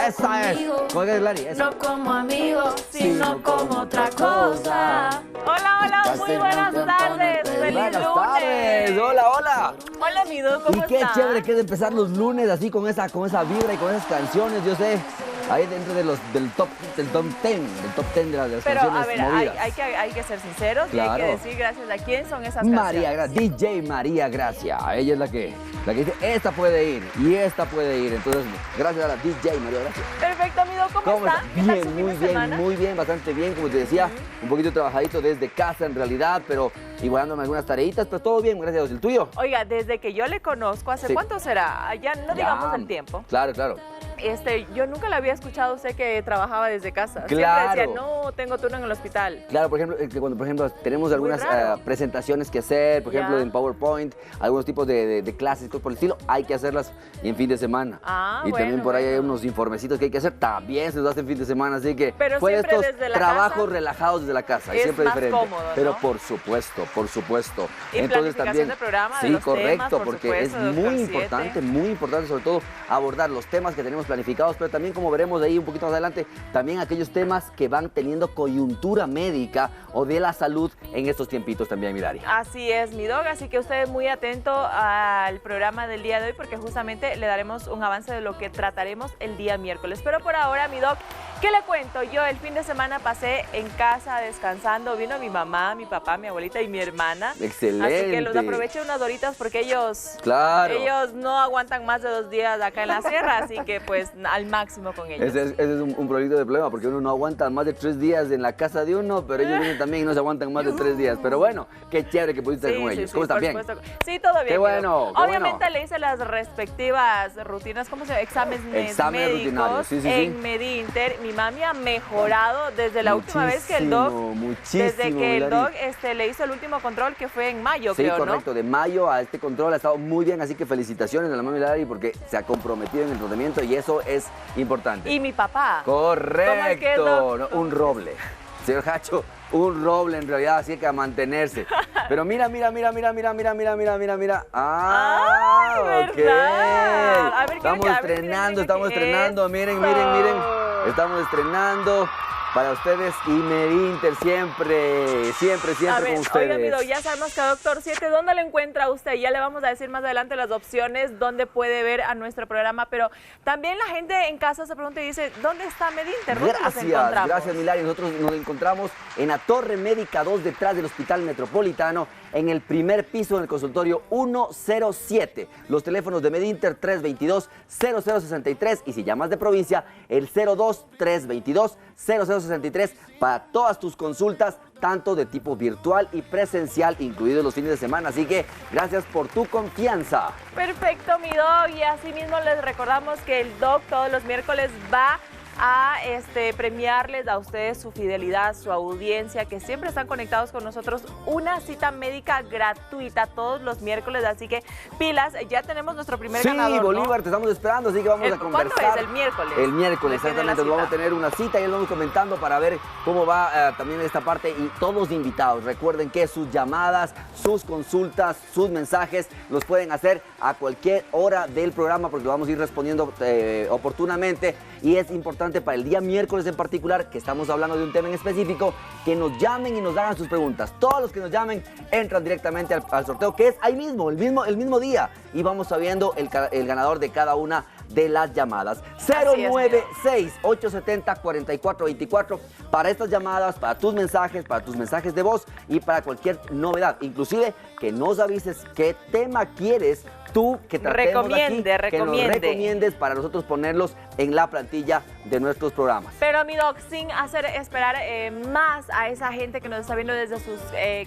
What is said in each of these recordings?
Esa es. ¿Cómo es, Lari? Esa. No como amigo, sino como otra cosa. Hola, hola, muy buenas tardes. Feliz Buenas lunes. tardes. Hola, hola. Hola, mi Doc, ¿cómo Y qué estás? chévere que es empezar los lunes así con esa vibra y con esas canciones, yo sé. Ahí dentro de del top 10 de las Pero, canciones a ver, movidas. hay que ser sinceros y hay Claro. que decir gracias a quién son esas María canciones. Gracia, DJ María Gracia. Ella es la que dice, esta puede ir y esta puede ir. Entonces, gracias a la DJ María Gracia. Perfecto, mi Doc, ¿cómo está? ¿Qué tal su fin Muy de bien, semana? muy bien, bastante bien. Como te decía, un poquito trabajadito desde casa en realidad, pero igualándome algunas tareitas, pero todo bien, gracias a Dios. ¿El tuyo? Oiga, desde que yo le conozco, ¿hace Sí. cuánto será? Ya no digamos el tiempo. Claro, claro. Yo nunca le había escuchado a usted que trabajaba desde casa. Claro. Siempre decía, no, tengo turno en el hospital. Claro, por ejemplo, que cuando por ejemplo tenemos algunas raro. presentaciones que hacer, por ejemplo Ya. en PowerPoint, algunos tipos de clases, cosas por el estilo, hay que hacerlas en fin de semana. Ah, y también bueno, por ahí hay bueno. unos informecitos que hay que hacer, también se los hacen en fin de semana, así que Pero fue siempre estos desde la trabajos casa relajados desde la casa, y es siempre más diferente. cómodo, ¿no? Pero por supuesto. Y planificación de programa, de sí, los correcto, temas, por porque supuesto, es doctor muy importante sobre todo abordar los temas que tenemos planificados, pero también como veremos de ahí un poquito más adelante, también aquellos temas que van teniendo coyuntura médica o de la salud en estos tiempitos también, Milari. Así es, mi Dog, así que usted muy atento al programa del día de hoy porque justamente le daremos un avance de lo que trataremos el día miércoles. Pero por ahora, mi Dog, ¿qué le cuento? Yo el fin de semana pasé en casa descansando, vino mi mamá, mi papá, mi abuelita y mi hermana. Excelente. Así que los aproveché unas horitas porque ellos no aguantan más de 2 días acá en la sierra, así que pues al máximo con ellos. Ese es un proyecto de problema, porque uno no aguanta más de 3 días en la casa de uno, pero ellos vienen también y no se aguantan más de 3 días. Pero bueno, qué chévere que pudiste estar con ellos. ¿Cómo están? ¿Bien? Sí, todo bien. Qué bueno, qué Obviamente bueno. le hice las respectivas rutinas, ¿cómo se llama? Exámenes rutinarios, médicos sí. en Medinter. Mi mami ha mejorado desde la última vez que el Doc, desde que el Doc le hizo el último control, que fue en mayo, sí, creo, correcto, ¿no? de mayo a este control ha estado muy bien, así que felicitaciones a la mami Lari porque se ha comprometido en el tratamiento y eso es importante. Y mi papá. Correcto, no, un roble. Señor Hacho, un roble en realidad, así que a mantenerse. Pero mira. Ah, Ay, ok. ¿verdad? A ver, Estamos estrenando, miren. Estamos estrenando para ustedes y Medinter siempre A ver, con ustedes. oiga, Mido, ya sabemos que Doctor 7, ¿dónde lo encuentra usted? Ya le vamos a decir más adelante las opciones donde puede ver a nuestro programa, pero también la gente en casa se pregunta y dice, ¿dónde está Medinter? ¿Dónde nos encontramos? Gracias, Milari. Nosotros nos encontramos en la Torre Médica 2, detrás del Hospital Metropolitano, en el primer piso, en el consultorio 107. Los teléfonos de Medinter 322-0063 y si llamas de provincia, el 02-322-0063 para todas tus consultas, tanto de tipo virtual y presencial, incluidos los fines de semana. Así que gracias por tu confianza. Perfecto, mi Doc, y así mismo les recordamos que el Doc todos los miércoles va a premiarles a ustedes su fidelidad, su audiencia, que siempre están conectados con nosotros, una cita médica gratuita todos los miércoles, así que pilas, ya tenemos nuestro primer ganador, Sí, Bolívar, ¿no? te estamos esperando, así que vamos a conversar. ¿Cuándo es? El miércoles. El miércoles, Tiene la exactamente, cita. vamos a tener una cita y lo vamos comentando para ver cómo va también esta parte y todos invitados. Recuerden que sus llamadas, sus consultas, sus mensajes los pueden hacer a cualquier hora del programa porque lo vamos a ir respondiendo oportunamente y es importante para el día miércoles en particular, que estamos hablando de un tema en específico, que nos llamen y nos hagan sus preguntas. Todos los que nos llamen entran directamente al sorteo, que es ahí mismo, el mismo día, y vamos sabiendo el ganador de cada una de las llamadas. 096-870-4424 para estas llamadas, para tus mensajes de voz y para cualquier novedad, inclusive que nos avises qué tema quieres tú que tratemos aquí, que nos recomiendes para nosotros ponerlos en la plantilla de nuestros programas. Pero mi Doc, sin hacer esperar más a esa gente que nos está viendo desde sus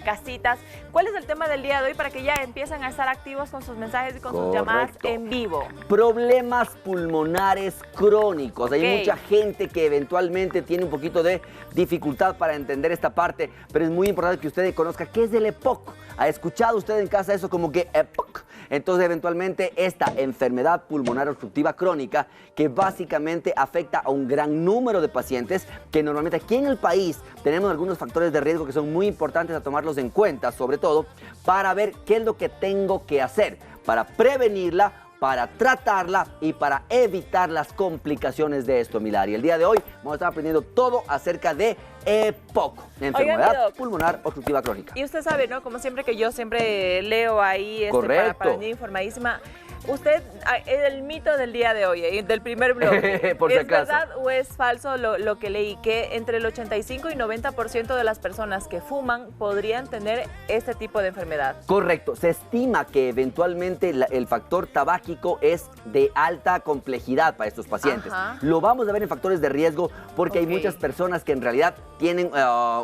casitas, ¿cuál es el tema del día de hoy para que ya empiecen a estar activos con sus mensajes y con sus llamadas en vivo? Problemas pulmonares crónicos. Hay mucha gente que eventualmente tiene un poquito de dificultad para entender esta parte, pero es muy importante que usted conozca qué es el EPOC. ¿Ha escuchado usted en casa eso como que EPOC? Entonces, eventualmente, esta enfermedad pulmonar obstructiva crónica, que básicamente afecta a un gran número de pacientes, que normalmente aquí en el país tenemos algunos factores de riesgo que son muy importantes a tomarlos en cuenta, sobre todo para ver qué es lo que tengo que hacer para prevenirla para tratarla y para evitar las complicaciones de esto, Milari. El día de hoy vamos a estar aprendiendo todo acerca de EPOC, enfermedad pulmonar obstructiva crónica. Y usted sabe, ¿no? Como siempre que yo siempre leo ahí para venir informadísima. Usted, el mito del día de hoy, del primer bloque, Por si ¿es acaso. verdad o es falso lo que leí? Que entre el 85 y 90% de las personas que fuman podrían tener este tipo de enfermedad. Correcto. Se estima que eventualmente el factor tabáquico es de alta complejidad para estos pacientes. Ajá. Lo vamos a ver en factores de riesgo porque hay muchas personas que en realidad tienen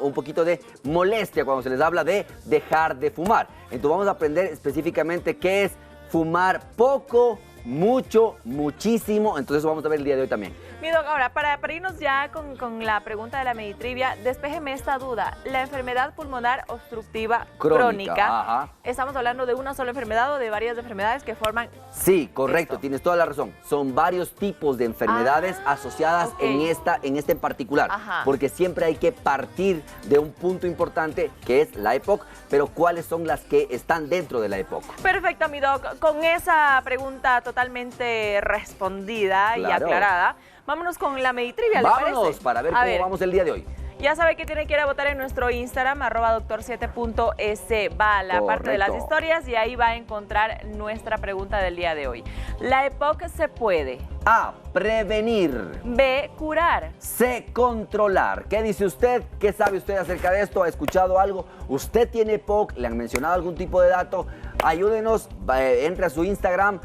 un poquito de molestia cuando se les habla de dejar de fumar. Entonces vamos a aprender específicamente qué es fumar poco, mucho, muchísimo. Entonces eso vamos a ver el día de hoy también. Mi doc, ahora, para irnos ya con la pregunta de la Meditrivia, despéjeme esta duda. La enfermedad pulmonar obstructiva crónica, ajá. ¿estamos hablando de una sola enfermedad o de varias enfermedades que forman? Sí, correcto, esto? tienes toda la razón. Son varios tipos de enfermedades asociadas ok. en este en particular. Ajá. Porque siempre hay que partir de un punto importante que es la EPOC, pero ¿cuáles son las que están dentro de la EPOC? Perfecto, mi doc. Con esa pregunta totalmente respondida y Claro. aclarada, vámonos con la Meditrivia, ¿le Vámonos parece? para ver A cómo vamos el día de hoy. Ya sabe que tiene que ir a votar en nuestro Instagram, @doctor7.es. Va a la parte de las Correcto. historias y ahí va a encontrar nuestra pregunta del día de hoy. ¿La EPOC se puede? A, prevenir. B, curar. C, controlar. ¿Qué dice usted? ¿Qué sabe usted acerca de esto? ¿Ha escuchado algo? ¿Usted tiene EPOC? ¿Le han mencionado algún tipo de dato? Ayúdenos, entre a su Instagram,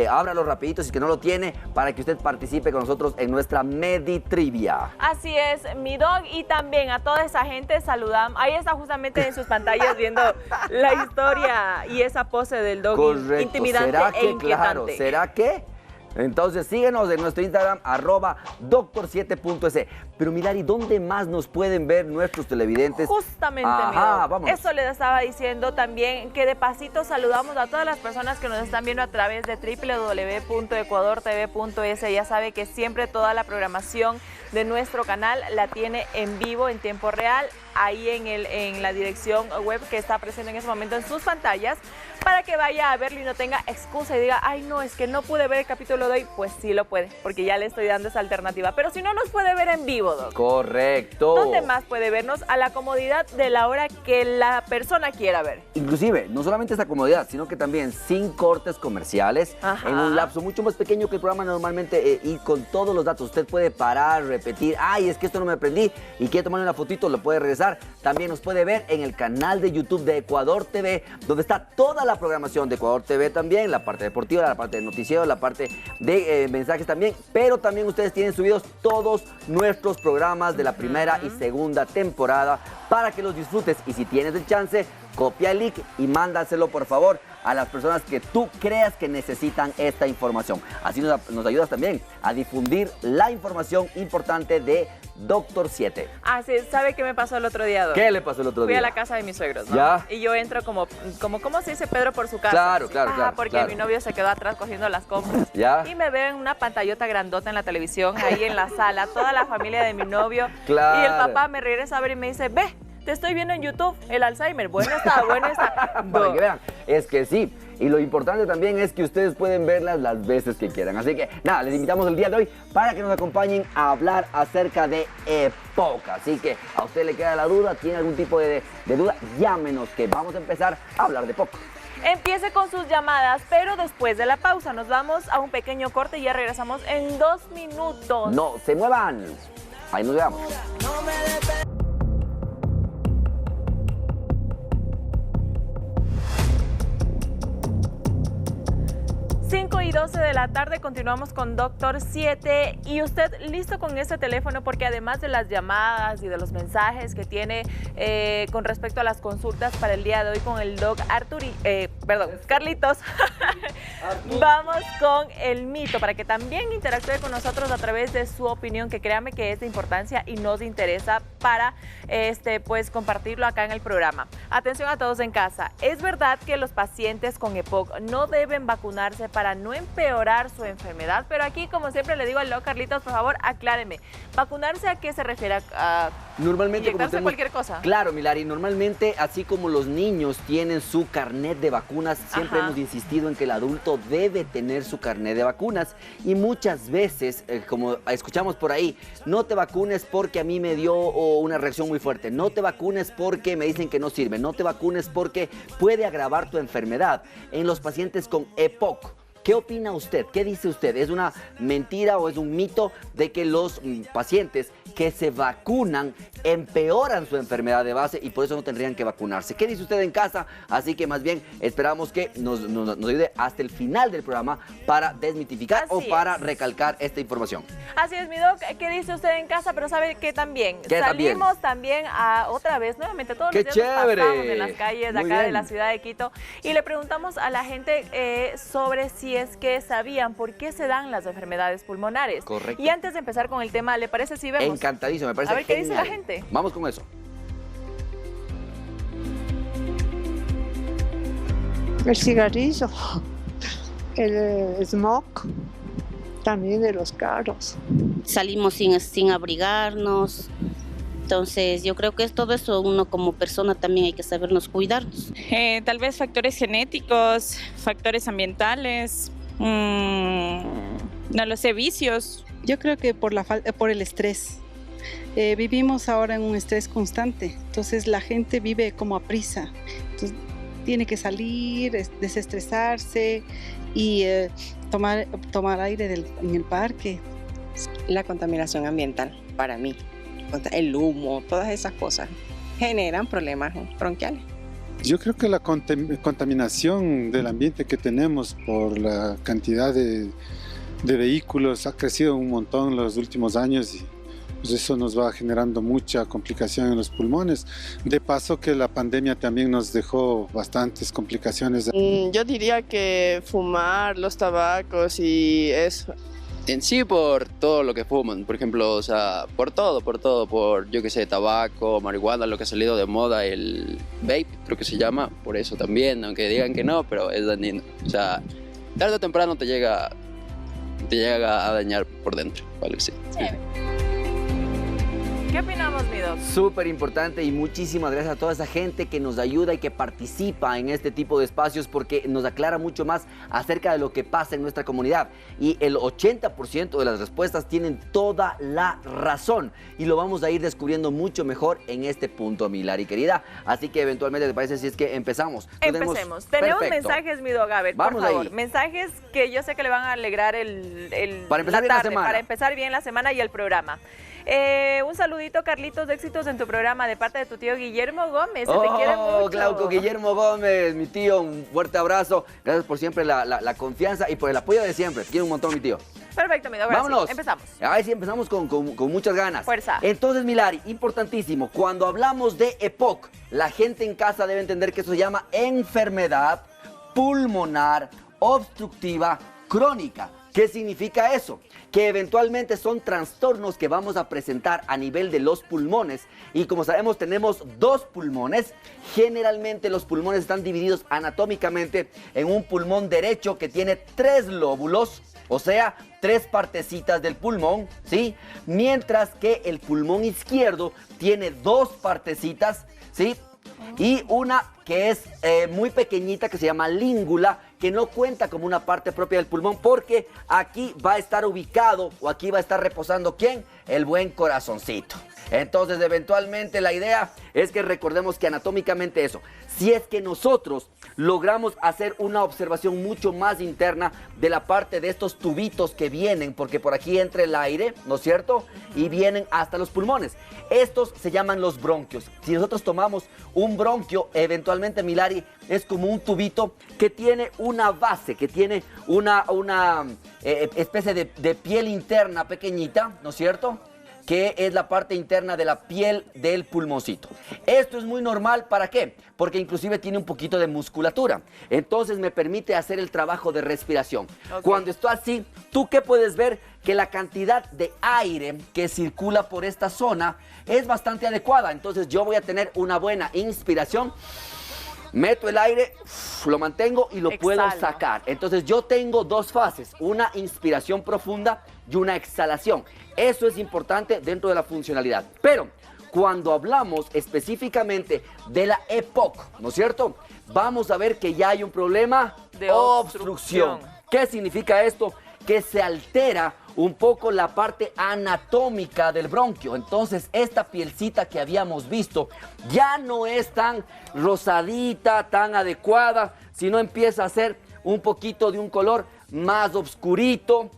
ábralo rapidito si es que no lo tiene, para que usted participe con nosotros en nuestra Meditrivia. Así es, mi dog, y también a toda esa gente saludamos. Ahí está justamente en sus pantallas viendo la historia y esa pose del dog Correcto. intimidante ¿Será que, e inquietante. claro, será que? Entonces síguenos en nuestro Instagram, @doctor7.es. Pero Milari, ¿dónde más nos pueden ver nuestros televidentes? Justamente, mi Ajá, dog. vámonos. Eso les estaba diciendo también, que de pasito saludamos a todas las personas que nos están viendo a través de www.ecuadortv.es. Ya sabe que siempre toda la programación de nuestro canal la tiene en vivo, en tiempo real, ahí en la dirección web que está presente en ese momento en sus pantallas, para que vaya a verlo y no tenga excusa y diga, ay no, es que no pude ver el capítulo de hoy. Pues sí lo puede, porque ya le estoy dando esa alternativa. Pero si no nos puede ver en vivo, Doc, Correcto. ¿dónde más puede vernos? A la comodidad de la hora que la persona quiera ver. Inclusive, no solamente esa comodidad, sino que también sin cortes comerciales, Ajá. en un lapso mucho más pequeño que el programa normalmente, y con todos los datos. Usted puede parar, repetir, ay, es que esto no me aprendí, y quiere tomar una fotito, lo puede regresar. También nos puede ver en el canal de YouTube de Ecuador TV, donde está toda la programación de Ecuador TV también, la parte deportiva, la parte de noticiero, la parte de mensajes también, pero también ustedes tienen subidos todos nuestros programas de la primera y segunda temporada para que los disfrutes. Y si tienes el chance, copia el link y mándaselo por favor a las personas que tú creas que necesitan esta información. Así nos ayudas también a difundir la información importante de Doctor 7. Ah, sí, ¿sabe qué me pasó el otro día, Doc? ¿Qué le pasó el otro Fui día? a la casa de mis suegros, ¿no? Ya. Y yo entro como ¿cómo se dice Pedro por su casa? Claro, Sí. claro, claro, Porque claro. mi novio se quedó atrás cogiendo las compras. Ya. Y me veo en una pantallota grandota en la televisión, ahí en la sala, toda la familia de mi novio. Claro. Y el papá me regresa a ver y me dice, ve, te estoy viendo en YouTube, el Alzheimer. Bueno está, bueno está. Para que vean, es que sí. Y lo importante también es que ustedes pueden verlas las veces que quieran. Así que nada, les invitamos el día de hoy para que nos acompañen a hablar acerca de EPOC. Así que a usted le queda la duda, tiene algún tipo de duda, llámenos que vamos a empezar a hablar de EPOC. Empiece con sus llamadas, pero después de la pausa nos vamos a un pequeño corte y ya regresamos en 2 minutos. No se muevan. Ahí nos veamos. 5:12 de la tarde, continuamos con Doctor 7 y usted listo con este teléfono porque además de las llamadas y de los mensajes que tiene con respecto a las consultas para el día de hoy con el Doc Carlitos, vamos con el mito para que también interactúe con nosotros a través de su opinión, que créame que es de importancia y nos interesa para pues compartirlo acá en el programa. Atención a todos en casa, ¿es verdad que los pacientes con EPOC no deben vacunarse para no empeorar su enfermedad? Pero aquí, como siempre le digo al Doc Carlitos, por favor, acláreme. ¿Vacunarse a qué se refiere? Normalmente, ¿Inyectarse cualquier cosa? Claro, Milari, normalmente, así como los niños tienen su carnet de vacunas, siempre Ajá. hemos insistido en que el adulto adulto debe tener su carnet de vacunas. Y muchas veces, como escuchamos por ahí, no te vacunes porque a mí me dio una reacción muy fuerte, no te vacunes porque me dicen que no sirve, no te vacunes porque puede agravar tu enfermedad. En los pacientes con EPOC, ¿qué opina usted? ¿Qué dice usted? ¿Es una mentira o es un mito de que los pacientes que se vacunan empeoran su enfermedad de base y por eso no tendrían que vacunarse? ¿Qué dice usted en casa? Así que más bien esperamos que nos ayude hasta el final del programa para desmitificar o para recalcar esta información. Así es, mi doc. ¿Qué dice usted en casa? Pero sabe que también salimos también a otra vez, nuevamente, todos los días nos pasamos en las calles de acá de la ciudad de Quito y le preguntamos a la gente sobre si es que sabían por qué se dan las enfermedades pulmonares. Correcto. Y antes de empezar con el tema, ¿le parece si vemos? Encantadísimo, me parece a ver qué genial. dice la gente. Vamos con eso. El cigarrillo, el smog, también de los carros. Salimos sin abrigarnos, entonces yo creo que es todo eso, uno como persona también hay que sabernos cuidarnos. Tal vez factores genéticos, factores ambientales, no lo sé, vicios. Yo creo que por el estrés. Vivimos ahora en un estrés constante, entonces la gente vive como a prisa. Entonces, tiene que salir, desestresarse y tomar aire en el parque. La contaminación ambiental, para mí, el humo, todas esas cosas generan problemas bronquiales. Yo creo que la contaminación del ambiente que tenemos por la cantidad de vehículos ha crecido un montón en los últimos años y pues eso nos va generando mucha complicación en los pulmones. De paso que la pandemia también nos dejó bastantes complicaciones. Yo diría que fumar, los tabacos y eso. En sí por todo lo que fuman, por ejemplo, o sea, por yo que sé, tabaco, marihuana, lo que ha salido de moda, el vape, creo que se llama, por eso también, aunque digan que no, pero es dañino. O sea, tarde o temprano te llega a dañar por dentro, ¿vale? Sí. ¿Qué opinamos, mi doc? Súper importante y muchísimas gracias a toda esa gente que nos ayuda y que participa en este tipo de espacios porque nos aclara mucho más acerca de lo que pasa en nuestra comunidad. Y el 80% de las respuestas tienen toda la razón y lo vamos a ir descubriendo mucho mejor en este punto, mi Lari querida. Así que eventualmente, ¿te parece si es que empezamos? Empecemos. Tenemos mensajes, mi doc, a ver, vamos por favor. ahí. Mensajes que yo sé que le van a alegrar para empezar bien la semana. Para empezar bien la semana y el programa. Un saludito, Carlitos, de éxitos en tu programa de parte de tu tío Guillermo Gómez. Se te quiere mucho. Glauco Guillermo Gómez, mi tío, un fuerte abrazo. Gracias por siempre la confianza y por el apoyo de siempre. Te quiero un montón, mi tío. Perfecto, mi doc. Vámonos. Sí, empezamos. A ver si empezamos con muchas ganas. Fuerza. Entonces, Milari, importantísimo. Cuando hablamos de EPOC, la gente en casa debe entender que eso se llama enfermedad pulmonar obstructiva crónica. ¿Qué significa eso? Que eventualmente son trastornos que vamos a presentar a nivel de los pulmones y como sabemos tenemos dos pulmones. Generalmente los pulmones están divididos anatómicamente en un pulmón derecho que tiene 3 lóbulos, o sea, 3 partecitas del pulmón, ¿sí? Mientras que el pulmón izquierdo tiene 2 partecitas, ¿sí? Y una que es muy pequeñita que se llama língula, que no cuenta como una parte propia del pulmón porque aquí va a estar ubicado o aquí va a estar reposando ¿quién? El buen corazoncito. Entonces eventualmente la idea es que recordemos que anatómicamente eso, si es que nosotros logramos hacer una observación mucho más interna de la parte de estos tubitos que vienen, porque por aquí entra el aire, ¿no es cierto? Y vienen hasta los pulmones. Estos se llaman los bronquios. Si nosotros tomamos un bronquio, eventualmente, Milari, es como un tubito que tiene una base, que tiene una especie de piel interna pequeñita, ¿no es cierto?, que es la parte interna de la piel del pulmoncito. Esto es muy normal, ¿para qué? Porque inclusive tiene un poquito de musculatura. Entonces me permite hacer el trabajo de respiración. Okay. Cuando estoy así, ¿tú qué puedes ver? Que la cantidad de aire que circula por esta zona es bastante adecuada. Entonces yo voy a tener una buena inspiración. Meto el aire, lo mantengo y lo puedo sacar. Entonces yo tengo 2 fases, una inspiración profunda y una exhalación. Eso es importante dentro de la funcionalidad. Pero cuando hablamos específicamente de la EPOC, ¿no es cierto? Vamos a ver que ya hay un problema obstrucción. ¿Qué significa esto? Que se altera un poco la parte anatómica del bronquio. Entonces, esta pielcita que habíamos visto ya no es tan rosadita, tan adecuada, sino empieza a ser un poquito de un color más oscurito.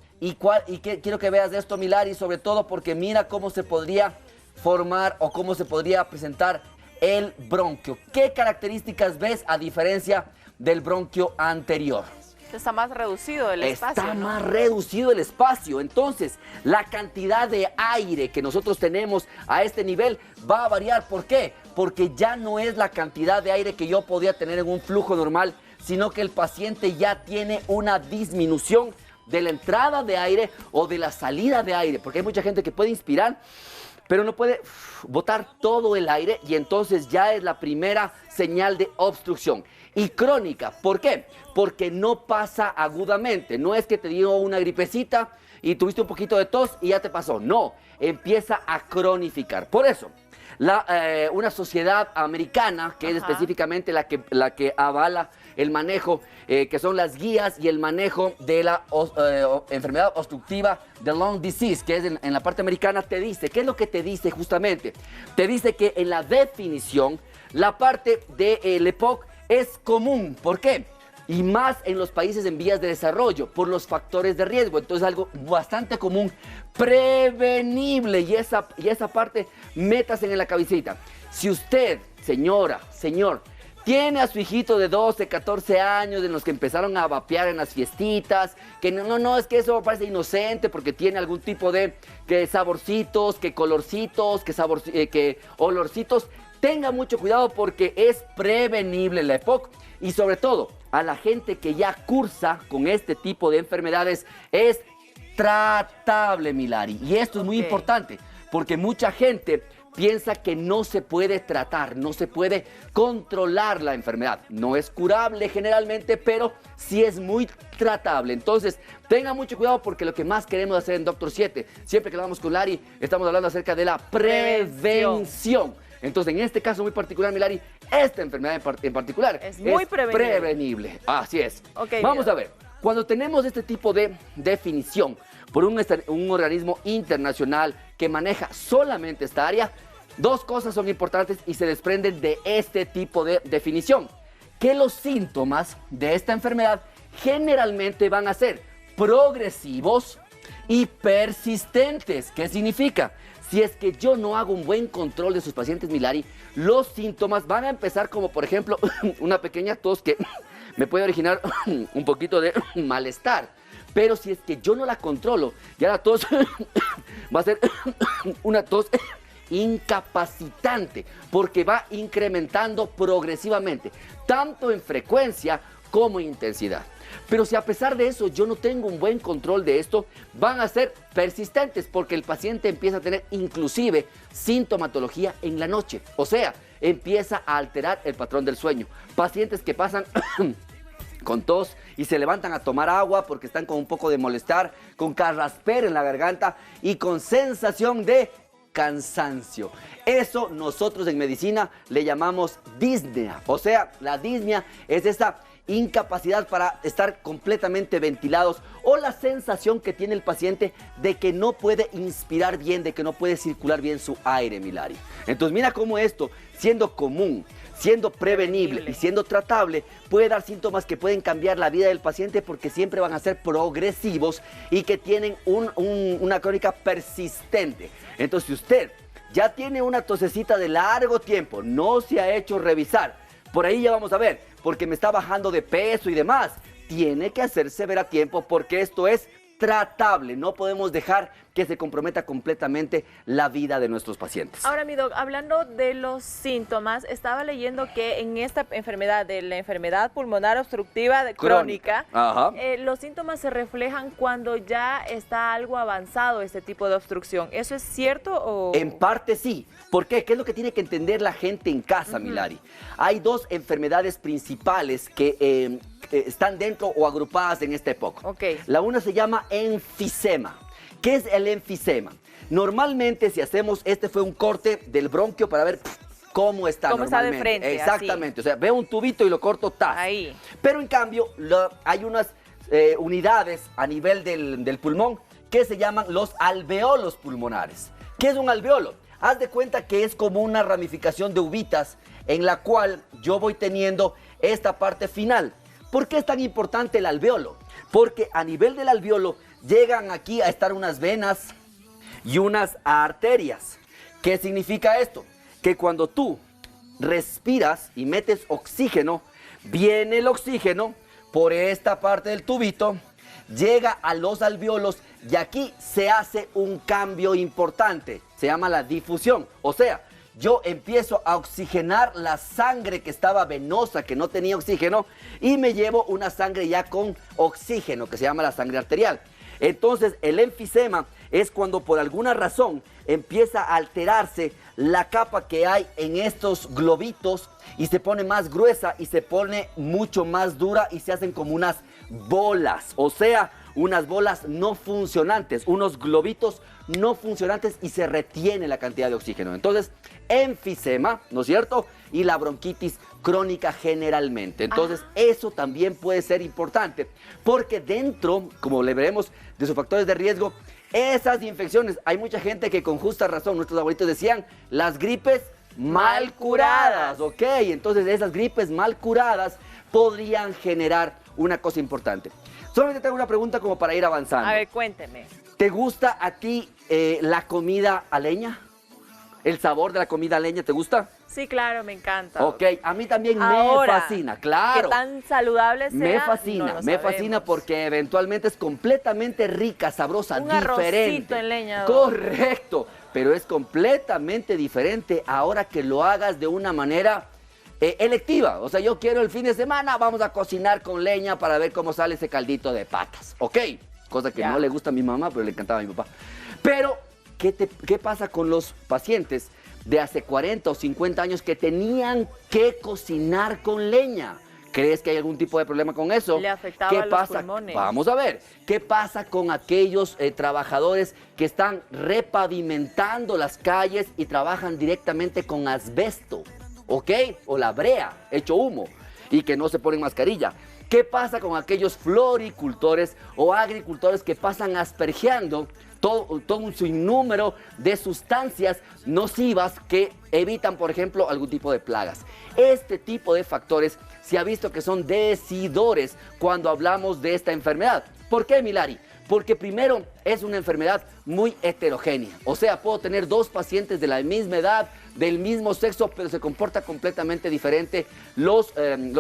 Quiero que veas esto, Milari, sobre todo porque mira cómo se podría formar o cómo se podría presentar el bronquio. ¿Qué características ves a diferencia del bronquio anterior? Está más reducido el espacio. Está más reducido el espacio. Entonces, la cantidad de aire que nosotros tenemos a este nivel va a variar. ¿Por qué? Porque ya no es la cantidad de aire que yo podía tener en un flujo normal, sino que el paciente ya tiene una disminución de la entrada de aire o de la salida de aire. Porque hay mucha gente que puede inspirar, pero no puede botar todo el aire y entonces ya es la primera señal de obstrucción. Y crónica, ¿por qué? Porque no pasa agudamente. No es que te dio una gripecita y tuviste un poquito de tos y ya te pasó. No, empieza a cronificar. Por eso, una sociedad americana, que es específicamente la que avala el manejo, que son las guías y el manejo de la enfermedad obstructiva de lung disease, que es en la parte americana, te dice, ¿qué es lo que te dice justamente? Te dice que en la definición, la parte de EPOC es común. ¿Por qué? Y más en los países en vías de desarrollo, por los factores de riesgo. Entonces, algo bastante común, prevenible. Y esa parte, métase en la cabecita. Si usted, señora, señor, tiene a su hijito de 12, 14 años, en los que empezaron a vapear en las fiestitas, que no, es que eso parece inocente porque tiene algún tipo de saborcitos, que colorcitos, que olorcitos, tenga mucho cuidado porque es prevenible la EPOC. Y sobre todo, a la gente que ya cursa con este tipo de enfermedades, es tratable, Milari. Y esto es muy importante, porque mucha gente piensa que no se puede tratar, no se puede controlar la enfermedad. No es curable generalmente, pero sí es muy tratable. Entonces, tenga mucho cuidado porque lo que más queremos hacer en Doctor 7, siempre que hablamos con Lari, estamos hablando acerca de la prevención. Entonces, en este caso muy particular, Milari, esta enfermedad en particular es muy prevenible. Así es. Vamos a ver, cuando tenemos este tipo de definición por un organismo internacional que maneja solamente esta área, dos cosas son importantes y se desprenden de este tipo de definición. Que los síntomas de esta enfermedad generalmente van a ser progresivos y persistentes. ¿Qué significa? Si es que yo no hago un buen control de sus pacientes, Milari, los síntomas van a empezar como, por ejemplo, una pequeña tos que me puede originar un poquito de malestar. Pero si es que yo no la controlo, ya la tos va a ser una tos incapacitante, porque va incrementando progresivamente, tanto en frecuencia como intensidad. Pero si a pesar de eso yo no tengo un buen control de esto, van a ser persistentes porque el paciente empieza a tener inclusive sintomatología en la noche. O sea, empieza a alterar el patrón del sueño. Pacientes que pasan con tos y se levantan a tomar agua porque están con un poco de molestar, con carraspera en la garganta y con sensación de cansancio. Eso nosotros en medicina le llamamos disnea. O sea, la disnea es esa incapacidad para estar completamente ventilados o la sensación que tiene el paciente de que no puede inspirar bien, de que no puede circular bien su aire, Milari. Entonces mira cómo esto, siendo común, siendo prevenible y siendo tratable, puede dar síntomas que pueden cambiar la vida del paciente porque siempre van a ser progresivos y que tienen una crónica persistente. Entonces si usted ya tiene una tosecita de largo tiempo, no se ha hecho revisar, por ahí ya vamos a ver, porque me está bajando de peso y demás, tiene que hacerse ver a tiempo porque esto es tratable. No podemos dejar que se comprometa completamente la vida de nuestros pacientes. Ahora, mi doc, hablando de los síntomas, estaba leyendo que en esta enfermedad, de la enfermedad pulmonar obstructiva crónica, los síntomas se reflejan cuando ya está algo avanzado este tipo de obstrucción. ¿Eso es cierto o...? En parte sí. ¿Por qué? ¿Qué es lo que tiene que entender la gente en casa, Milari? Hay dos enfermedades principales que están dentro o agrupadas en esta época. La una se llama enfisema. ¿Qué es el enfisema? Normalmente si hacemos, este fue un corte del bronquio para ver cómo está ¿Cómo está de normalmente. frente, Exactamente, o sea, veo un tubito y lo corto, ¡tas! Ahí. Pero en cambio, hay unas unidades a nivel del pulmón que se llaman los alveolos pulmonares. ¿Qué es un alveolo? Haz de cuenta que es como una ramificación de uvitas en la cual yo voy teniendo esta parte final. ¿Por qué es tan importante el alveolo? Porque a nivel del alveolo llegan aquí a estar unas venas y unas arterias. ¿Qué significa esto? Que cuando tú respiras y metes oxígeno, viene el oxígeno por esta parte del tubito, llega a los alveolos y aquí se hace un cambio importante. Se llama la difusión. O sea, yo empiezo a oxigenar la sangre que estaba venosa, que no tenía oxígeno, y me llevo una sangre ya con oxígeno, que se llama la sangre arterial. Entonces, el enfisema es cuando por alguna razón empieza a alterarse la capa que hay en estos globitos y se pone más gruesa y se pone mucho más dura y se hacen como unas bolas, o sea, unas bolas no funcionantes, unos globitos no funcionantes y se retiene la cantidad de oxígeno. Entonces, enfisema, ¿no es cierto? Y la bronquitis crónica generalmente. Entonces, eso también puede ser importante porque dentro, como le veremos, de sus factores de riesgo, esas infecciones, hay mucha gente que con justa razón, nuestros abuelitos decían, las gripes mal curadas, ¿ok? Entonces, esas gripes mal curadas podrían generar una cosa importante. Solamente tengo una pregunta como para ir avanzando. A ver, cuénteme. ¿Te gusta a ti la comida a leña? ¿El sabor de la comida a leña te gusta? Sí, claro, me encanta. Ok, a mí también Ahora, me fascina, claro. ¿Qué tan saludable sea? Me fascina, me fascina porque eventualmente es completamente rica, sabrosa, Un diferente. arrocito en leña. Correcto, pero es completamente diferente ahora que lo hagas de una manera electiva. O sea, yo quiero el fin de semana, vamos a cocinar con leña para ver cómo sale ese caldito de patas, ¿ok? Cosa que no le gusta a mi mamá, pero le encantaba a mi papá. Pero, ¿qué pasa con los pacientes de hace 40 o 50 años que tenían que cocinar con leña? ¿Crees que hay algún tipo de problema con eso? Le afectaba ¿Qué a los pasa? pulmones. Vamos a ver. ¿Qué pasa con aquellos trabajadores que están repavimentando las calles y trabajan directamente con asbesto? ¿Ok? O la brea, hecho humo, y que no se ponen mascarilla. ¿Qué pasa con aquellos floricultores o agricultores que pasan aspergeando todo un sinnúmero de sustancias nocivas que evitan, por ejemplo, algún tipo de plagas? Este tipo de factores se ha visto que son decidores cuando hablamos de esta enfermedad. ¿Por qué, Milari? Porque primero es una enfermedad muy heterogénea. O sea, puedo tener dos pacientes de la misma edad, del mismo sexo, pero se comporta completamente diferente los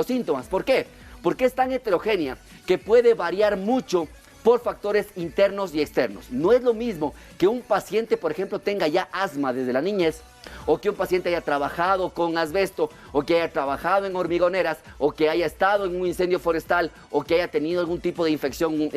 síntomas. ¿Por qué? Porque es tan heterogénea que puede variar mucho por factores internos y externos. No es lo mismo que un paciente, por ejemplo, tenga ya asma desde la niñez, o que un paciente haya trabajado con asbesto, o que haya trabajado en hormigoneras, o que haya estado en un incendio forestal, o que haya tenido algún tipo de infección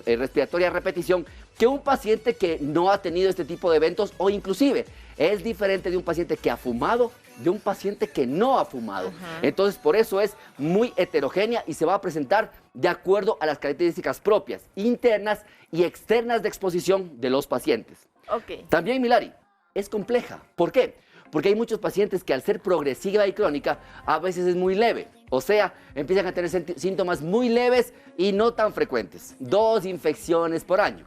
respiratoria a repetición, que un paciente que no ha tenido este tipo de eventos, o inclusive es diferente de un paciente que ha fumado, de un paciente que no ha fumado. Entonces, por eso es muy heterogénea y se va a presentar de acuerdo a las características propias, internas y externas de exposición de los pacientes. Ok. También, Milari, es compleja. ¿Por qué? Porque hay muchos pacientes que al ser progresiva y crónica, a veces es muy leve. O sea, empiezan a tener síntomas muy leves y no tan frecuentes. 2 infecciones por año.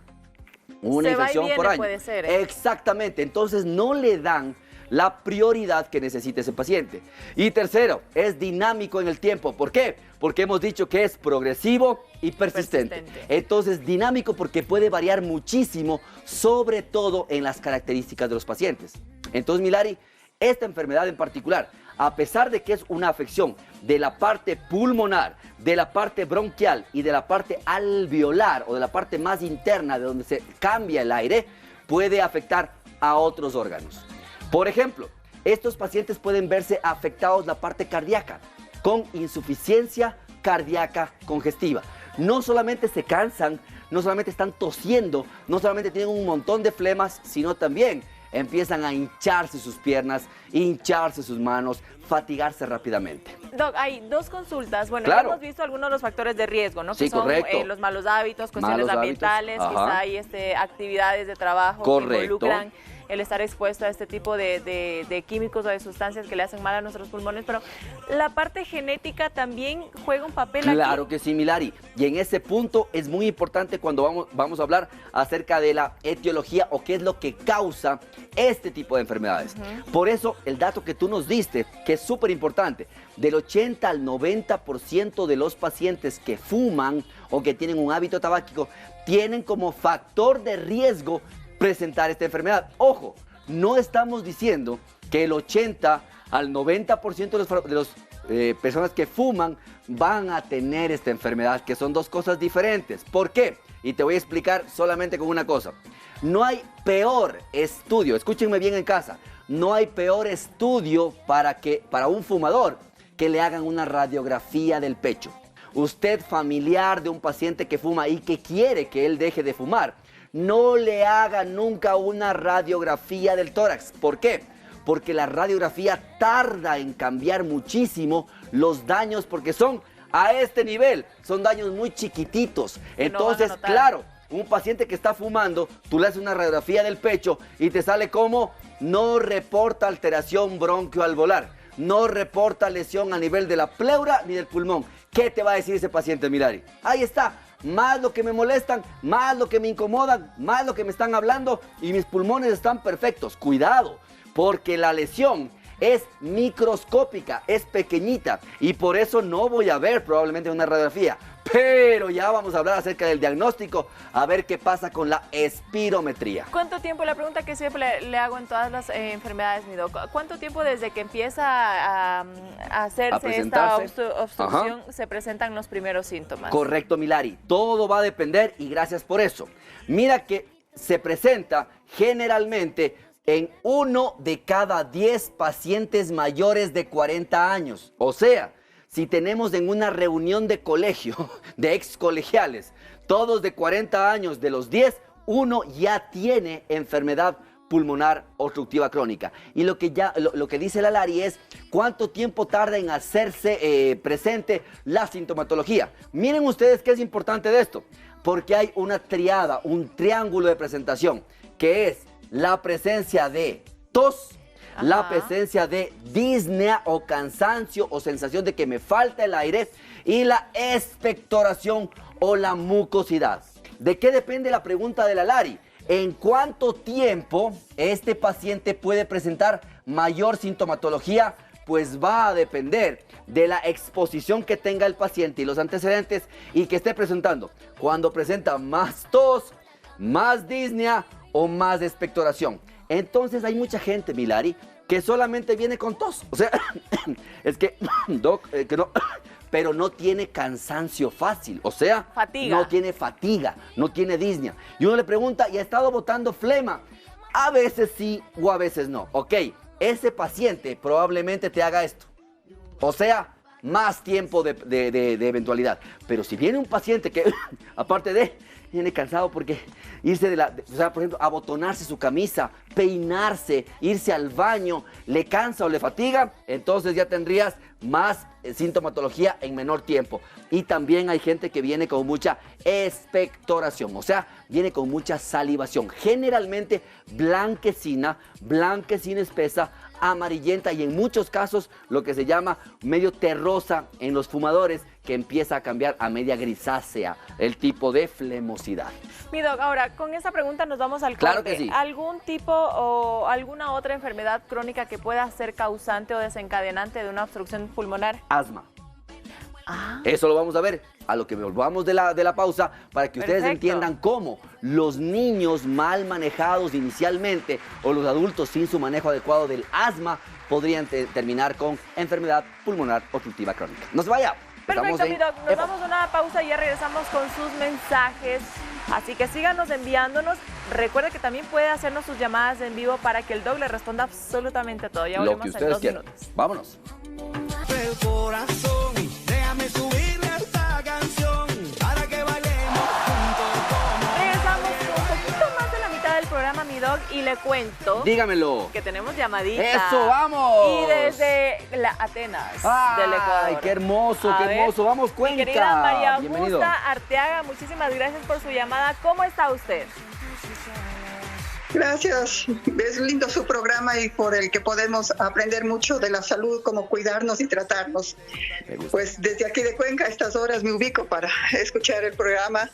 Una infección por año. Puede ser, ¿eh? Exactamente. Entonces no le dan la prioridad que necesita ese paciente. Y tercero, es dinámico en el tiempo. ¿Por qué? Porque hemos dicho que es progresivo y persistente. Entonces, dinámico porque puede variar muchísimo, sobre todo en las características de los pacientes. Entonces, Milari, esta enfermedad en particular, a pesar de que es una afección de la parte pulmonar, de la parte bronquial y de la parte alveolar o de la parte más interna de donde se cambia el aire, puede afectar a otros órganos. Por ejemplo, estos pacientes pueden verse afectados la parte cardíaca con insuficiencia cardíaca congestiva. No solamente se cansan, no solamente están tosiendo, no solamente tienen un montón de flemas, sino también empiezan a hincharse sus piernas, hincharse sus manos, fatigarse rápidamente. Doc, hay dos consultas. Bueno, Claro. ya hemos visto algunos de los factores de riesgo, ¿no? Sí, Que son correcto. los malos hábitos, cuestiones Malos ambientales, hábitos, ajá. quizá hay actividades de trabajo Correcto. que involucran el estar expuesto a este tipo de químicos o de sustancias que le hacen mal a nuestros pulmones, pero la parte genética también juega un papel Claro aquí. que sí, Milari. Y en ese punto es muy importante cuando vamos a hablar acerca de la etiología o qué es lo que causa este tipo de enfermedades. Por eso, el dato que tú nos diste, que es súper importante, del 80 al 90% de los pacientes que fuman o que tienen un hábito tabáquico, tienen como factor de riesgo presentar esta enfermedad. Ojo, no estamos diciendo que el 80 al 90% de las personas que fuman van a tener esta enfermedad, que son dos cosas diferentes. ¿Por qué? Y te voy a explicar solamente con una cosa. No hay peor estudio, escúchenme bien en casa, no hay peor estudio para un fumador que le hagan una radiografía del pecho. Usted, familiar de un paciente que fuma y que quiere que él deje de fumar, no le haga nunca una radiografía del tórax. ¿Por qué? Porque la radiografía tarda en cambiar muchísimo los daños, porque son a este nivel, son daños muy chiquititos. Entonces, claro, un paciente que está fumando, tú le haces una radiografía del pecho y te sale como no reporta alteración bronquioalveolar, no reporta lesión a nivel de la pleura ni del pulmón. ¿Qué te va a decir ese paciente, Milari? Ahí está. Más lo que me molestan, más lo que me incomodan, más lo que me están hablando y mis pulmones están perfectos. Cuidado, porque la lesión es microscópica, es pequeñita y por eso no voy a ver probablemente una radiografía. Pero ya vamos a hablar acerca del diagnóstico, a ver qué pasa con la espirometría. ¿Cuánto tiempo, la pregunta que siempre le hago en todas las enfermedades, mi doc, cuánto tiempo desde que empieza a hacerse esta obstrucción se presentan los primeros síntomas? Correcto, Milari, todo va a depender y gracias por eso. Mira que se presenta generalmente en 1 de cada 10 pacientes mayores de 40 años. O sea, si tenemos en una reunión de colegio, de ex colegiales, todos de 40 años, de los 10, uno ya tiene enfermedad pulmonar obstructiva crónica. Y lo que dice la Lari es cuánto tiempo tarda en hacerse presente la sintomatología. Miren ustedes qué es importante de esto, porque hay una triada, un triángulo de presentación, que es la presencia de tos, la presencia de disnea o cansancio o sensación de que me falta el aire y la expectoración o la mucosidad. ¿De qué depende la pregunta de la Lari? ¿En cuánto tiempo este paciente puede presentar mayor sintomatología? Pues va a depender de la exposición que tenga el paciente y los antecedentes y que esté presentando. Cuando presenta más tos, más disnea o más expectoración. Entonces hay mucha gente, Milari, que solamente viene con tos. O sea, es que, doc, que no, pero no tiene cansancio fácil. O sea, no tiene fatiga, no tiene disnea. Y uno le pregunta, ¿y ha estado botando flema? A veces sí o a veces no. Ok, ese paciente probablemente te haga esto. O sea, más tiempo de eventualidad. Pero si viene un paciente que, aparte de, viene cansado porque irse o sea, por ejemplo, abotonarse su camisa, peinarse, irse al baño, le cansa o le fatiga, entonces ya tendrías más sintomatología en menor tiempo. Y también hay gente que viene con mucha expectoración, o sea, viene con mucha salivación, generalmente blanquecina espesa, amarillenta y en muchos casos lo que se llama medio terrosa en los fumadores, que empieza a cambiar a media grisácea el tipo de flemosidad. Mi doc, ahora con esta pregunta nos vamos al corte. Claro que sí. ¿Algún tipo o alguna otra enfermedad crónica que pueda ser causante o desencadenante de una obstrucción pulmonar? Asma. Eso lo vamos a ver a lo que volvamos de la pausa para que ustedes entiendan cómo los niños mal manejados inicialmente o los adultos sin su manejo adecuado del asma podrían terminar con enfermedad pulmonar obstructiva crónica. ¡No se vaya! Perfecto, mi doc. Nos vamos a una pausa y ya regresamos con sus mensajes. Así que síganos enviándonos. Recuerde que también puede hacernos sus llamadas en vivo para que el doc le responda absolutamente todo. Ya volvemos en 2 minutos. Vámonos. El corazón, déjame subirle esta canción para que bailemos juntos. Regresamos con un poquito más de la mitad del programa, mi doc, y y le cuento. Dígamelo. Que tenemos llamadita. ¡Eso, vamos! Y desde la Atenas del Ecuador. ¡Ay, qué hermoso, qué hermoso! Vamos, Cuenca. Mi querida María Bienvenido. Augusta Arteaga, muchísimas gracias por su llamada. ¿Cómo está usted? Gracias, es lindo su programa y por el que podemos aprender mucho de la salud, cómo cuidarnos y tratarnos. Pues desde aquí de Cuenca a estas horas me ubico para escuchar el programa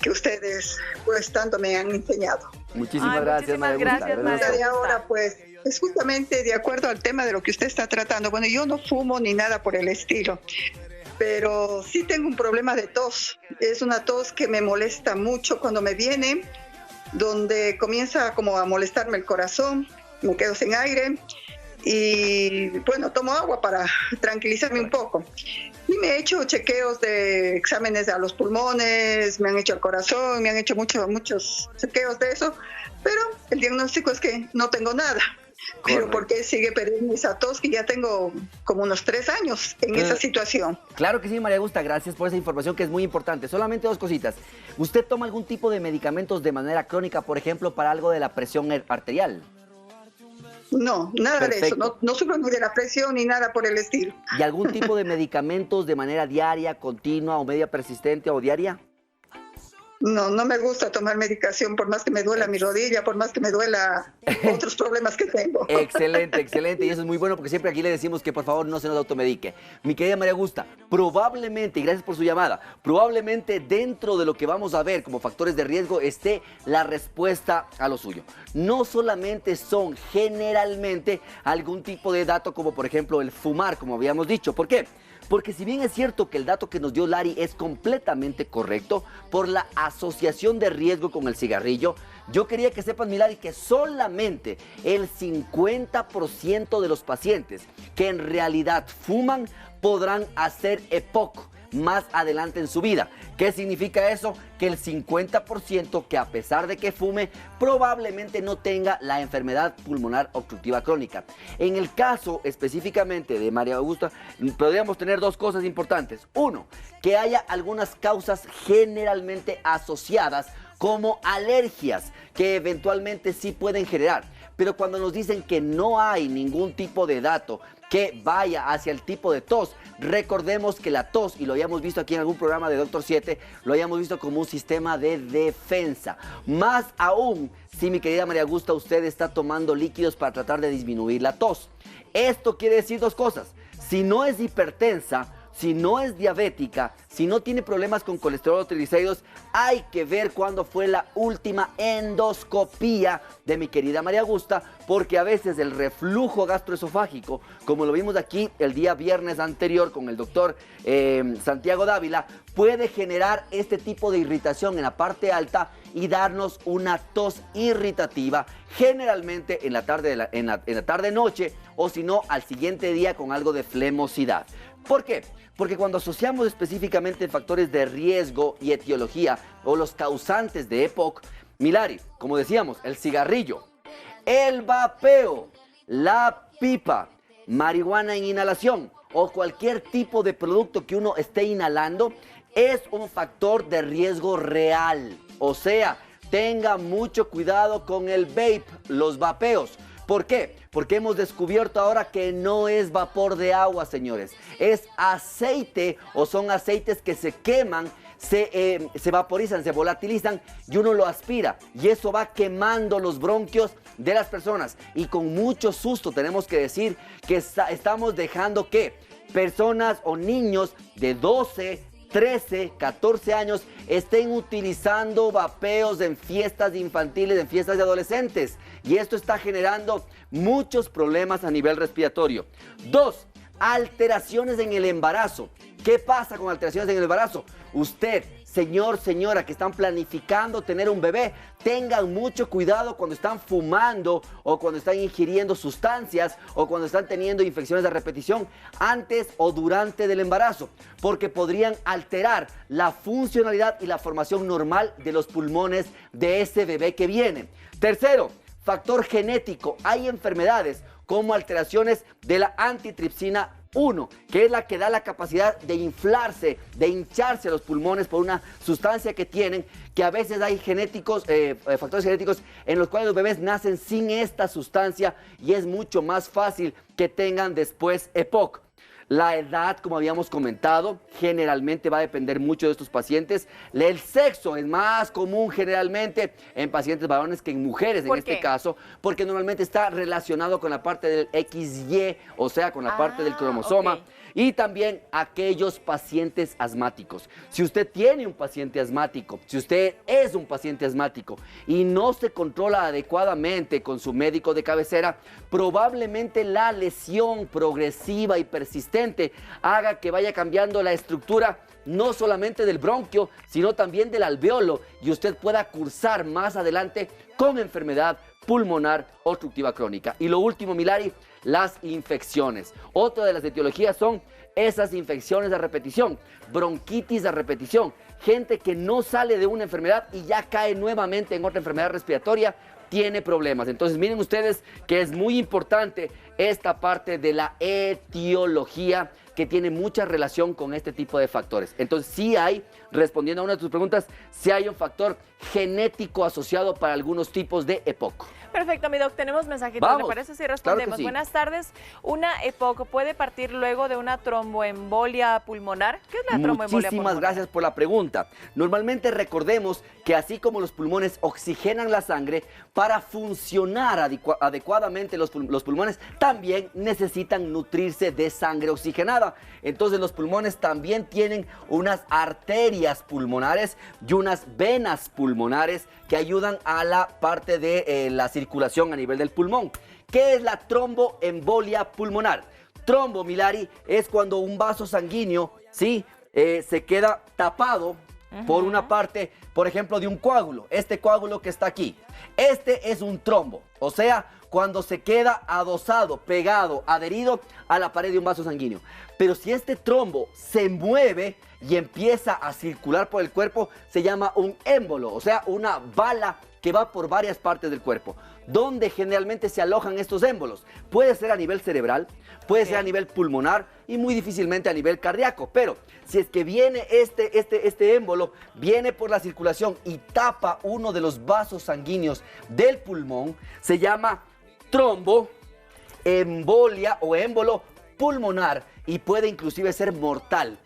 que ustedes pues tanto me han enseñado. Muchísimas gracias, María Augusta. De ahora pues es justamente de acuerdo al tema de lo que usted está tratando. Bueno, yo no fumo ni nada por el estilo, pero sí tengo un problema de tos. Es una tos que me molesta mucho cuando me viene, donde comienza como a molestarme el corazón, me quedo sin aire y bueno, tomo agua para tranquilizarme un poco. Y me he hecho chequeos de exámenes a los pulmones, me han hecho el corazón, me han hecho muchos chequeos de eso, pero el diagnóstico es que no tengo nada. Pero ¿por qué sigue perdiendo esa tos que ya tengo como unos 3 años en esa situación? Claro que sí, María Augusta, gracias por esa información que es muy importante. Solamente 2 cositas. ¿Usted toma algún tipo de medicamentos de manera crónica, por ejemplo, para algo de la presión arterial? No, nada de eso. No sufro ni de la presión ni nada por el estilo. ¿Y algún tipo de medicamentos de manera diaria, continua o media persistente o diaria? No, no me gusta tomar medicación, por más que me duela mi rodilla, por más que me duela otros problemas que tengo. Excelente, excelente. Y eso es muy bueno porque siempre aquí le decimos que por favor no se nos automedique. Mi querida María Augusta, probablemente, y gracias por su llamada, probablemente dentro de lo que vamos a ver como factores de riesgo esté la respuesta a lo suyo. No solamente son generalmente algún tipo de dato como por ejemplo el fumar, como habíamos dicho. ¿Por qué? Porque si bien es cierto que el dato que nos dio Lari es completamente correcto por la asociación de riesgo con el cigarrillo, yo quería que sepan, mi Lari, que solamente el 50% de los pacientes que en realidad fuman podrán hacer EPOC más adelante en su vida. ¿Qué significa eso? Que el 50% que a pesar de que fume probablemente no tenga la enfermedad pulmonar obstructiva crónica. En el caso específicamente de María Augusta podríamos tener 2 cosas importantes. 1, que haya algunas causas generalmente asociadas como alergias que eventualmente sí pueden generar. Pero cuando nos dicen que no hay ningún tipo de dato que vaya hacia el tipo de tos, recordemos que la tos, y lo habíamos visto aquí en algún programa de Dr. 7, lo habíamos visto como un sistema de defensa. Más aún, si mi querida María Augusta, usted está tomando líquidos para tratar de disminuir la tos. Esto quiere decir 2 cosas. Si no es hipertensa, si no es diabética, si no tiene problemas con colesterol o triglicéridos, hay que ver cuándo fue la última endoscopía de mi querida María Augusta, porque a veces el reflujo gastroesofágico, como lo vimos aquí el día viernes anterior con el doctor Santiago Dávila, puede generar este tipo de irritación en la parte alta y darnos una tos irritativa, generalmente en la tarde-noche o si no al siguiente día con algo de flemosidad. ¿Por qué? Porque cuando asociamos específicamente factores de riesgo y etiología o los causantes de EPOC, Milari, como decíamos, el cigarrillo, el vapeo, la pipa, marihuana en inhalación o cualquier tipo de producto que uno esté inhalando es un factor de riesgo real. O sea, tenga mucho cuidado con el vape, los vapeos. ¿Por qué? Porque hemos descubierto ahora que no es vapor de agua, señores. Es aceite o son aceites que se queman, se vaporizan, se volatilizan y uno lo aspira. Y eso va quemando los bronquios de las personas. Y con mucho susto tenemos que decir que estamos dejando que personas o niños de 12, 13, 14 años estén utilizando vapeos en fiestas infantiles, en fiestas de adolescentes. Y esto está generando muchos problemas a nivel respiratorio. 2, alteraciones en el embarazo. ¿Qué pasa con alteraciones en el embarazo? Usted, señor, señora, que están planificando tener un bebé, tengan mucho cuidado cuando están fumando o cuando están ingiriendo sustancias o cuando están teniendo infecciones de repetición antes o durante del embarazo, porque podrían alterar la funcionalidad y la formación normal de los pulmones de ese bebé que viene. Tercero, factor genético. Hay enfermedades como alteraciones de la antitripsina 1, que es la que da la capacidad de inflarse, de hincharse los pulmones por una sustancia que tienen, que a veces hay factores genéticos en los cuales los bebés nacen sin esta sustancia y es mucho más fácil que tengan después EPOC. La edad, como habíamos comentado, generalmente va a depender mucho de estos pacientes. El sexo es más común generalmente en pacientes varones que en mujeres en este caso, porque normalmente está relacionado con la parte del XY, o sea, con la parte del cromosoma. Okay. Y también aquellos pacientes asmáticos. Si usted tiene un paciente asmático, si usted es un paciente asmático y no se controla adecuadamente con su médico de cabecera, probablemente la lesión progresiva y persistente haga que vaya cambiando la estructura no solamente del bronquio, sino también del alveolo y usted pueda cursar más adelante con enfermedad pulmonar obstructiva crónica. Y lo último, Milari, las infecciones. Otra de las etiologías son esas infecciones a repetición, bronquitis a repetición, gente que no sale de una enfermedad y ya cae nuevamente en otra enfermedad respiratoria, tiene problemas. Entonces miren ustedes que es muy importante esta parte de la etiología que tiene mucha relación con este tipo de factores. Entonces sí hay, respondiendo a una de tus preguntas, sí hay un factor genético asociado para algunos tipos de EPOC. Perfecto, mi doc, tenemos mensajitos, ¿le parece si respondemos? Claro que sí. Buenas tardes, ¿una EPOC puede partir luego de una tromboembolia pulmonar? ¿Qué es la tromboembolia pulmonar? Muchísimas gracias por la pregunta. Normalmente recordemos que así como los pulmones oxigenan la sangre, para funcionar adecuadamente los pulmones también necesitan nutrirse de sangre oxigenada. Entonces los pulmones también tienen unas arterias pulmonares y unas venas pulmonares que ayudan a la parte de la circulación a nivel del pulmón. ¿Qué es la tromboembolia pulmonar? Trombo, Milari, es cuando un vaso sanguíneo, ¿sí? Se queda tapado por una parte, por ejemplo, de un coágulo. Este coágulo que está aquí. Este es un trombo, o sea, cuando se queda adosado, pegado, adherido a la pared de un vaso sanguíneo. Pero si este trombo se mueve y empieza a circular por el cuerpo, se llama un émbolo, o sea, una bala que va por varias partes del cuerpo. ¿Dónde generalmente se alojan estos émbolos? Puede ser a nivel cerebral, puede ser a nivel pulmonar y muy difícilmente a nivel cardíaco. Pero si es que viene este émbolo, viene por la circulación y tapa uno de los vasos sanguíneos del pulmón, se llama tromboembolia o émbolo pulmonar y puede inclusive ser mortal.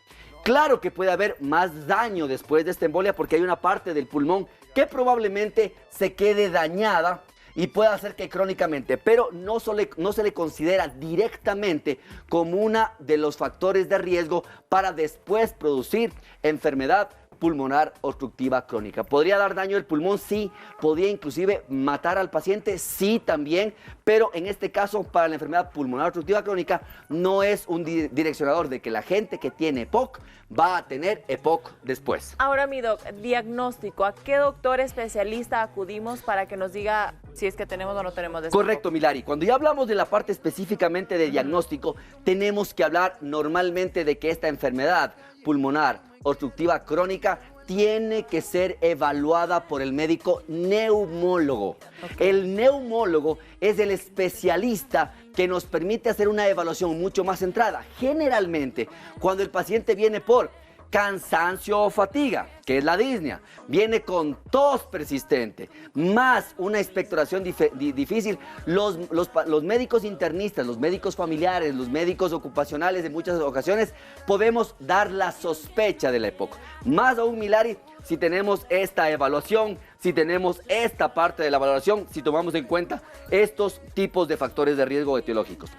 Claro que puede haber más daño después de esta embolia porque hay una parte del pulmón que probablemente se quede dañada y puede hacer que crónicamente, pero no se le considera directamente como uno de los factores de riesgo para después producir enfermedad pulmonar obstructiva crónica. ¿Podría dar daño al pulmón? Sí. ¿Podría inclusive matar al paciente? Sí, también. Pero en este caso, para la enfermedad pulmonar obstructiva crónica, no es un direccionador de que la gente que tiene EPOC va a tener EPOC después. Ahora, mi doc, diagnóstico. ¿A qué doctor especialista acudimos para que nos diga si es que tenemos o no tenemos de Correcto, Milari. Cuando ya hablamos de la parte específicamente de diagnóstico, tenemos que hablar normalmente de que esta enfermedad pulmonar obstructiva crónica tiene que ser evaluada por el médico neumólogo. El neumólogo es el especialista que nos permite hacer una evaluación mucho más centrada. Generalmente, cuando el paciente viene por cansancio o fatiga, que es la disnea, viene con tos persistente, más una expectoración difícil, los médicos internistas, los médicos familiares, los médicos ocupacionales en muchas ocasiones podemos dar la sospecha de la EPOC. Más aún, Milari, si tenemos esta evaluación, si tenemos esta parte de la valoración, si tomamos en cuenta estos tipos de factores de riesgo etiológicos.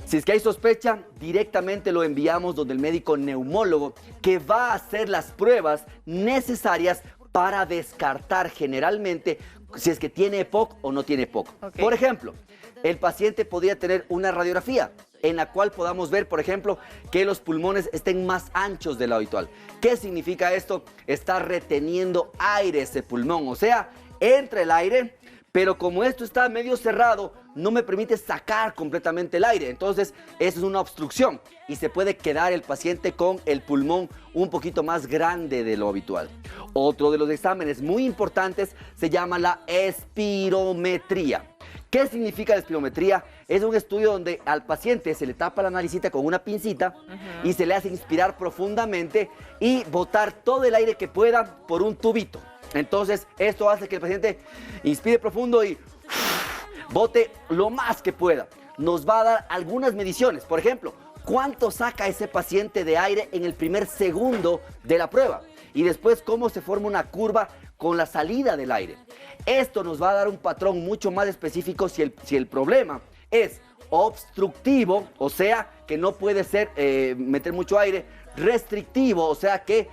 Si es que hay sospecha, directamente lo enviamos donde el médico neumólogo que va a hacer las pruebas necesarias para descartar generalmente si es que tiene EPOC o no tiene EPOC. Por ejemplo, el paciente podría tener una radiografía en la cual podamos ver, por ejemplo, que los pulmones estén más anchos de lo habitual. ¿Qué significa esto? Está reteniendo aire ese pulmón, o sea, entra el aire, pero como esto está medio cerrado, no me permite sacar completamente el aire. Entonces, eso es una obstrucción y se puede quedar el paciente con el pulmón un poquito más grande de lo habitual. Otro de los exámenes muy importantes se llama la espirometría. ¿Qué significa la espirometría? Es un estudio donde al paciente se le tapa la naricita con una pincita y se le hace inspirar profundamente y botar todo el aire que pueda por un tubito. Entonces, esto hace que el paciente inspire profundo y bote lo más que pueda. Nos va a dar algunas mediciones. Por ejemplo, ¿cuánto saca ese paciente de aire en el primer segundo de la prueba? Y después, ¿cómo se forma una curva con la salida del aire? Esto nos va a dar un patrón mucho más específico si el problema es obstructivo, o sea, que no puede ser meter mucho aire, restrictivo, o sea que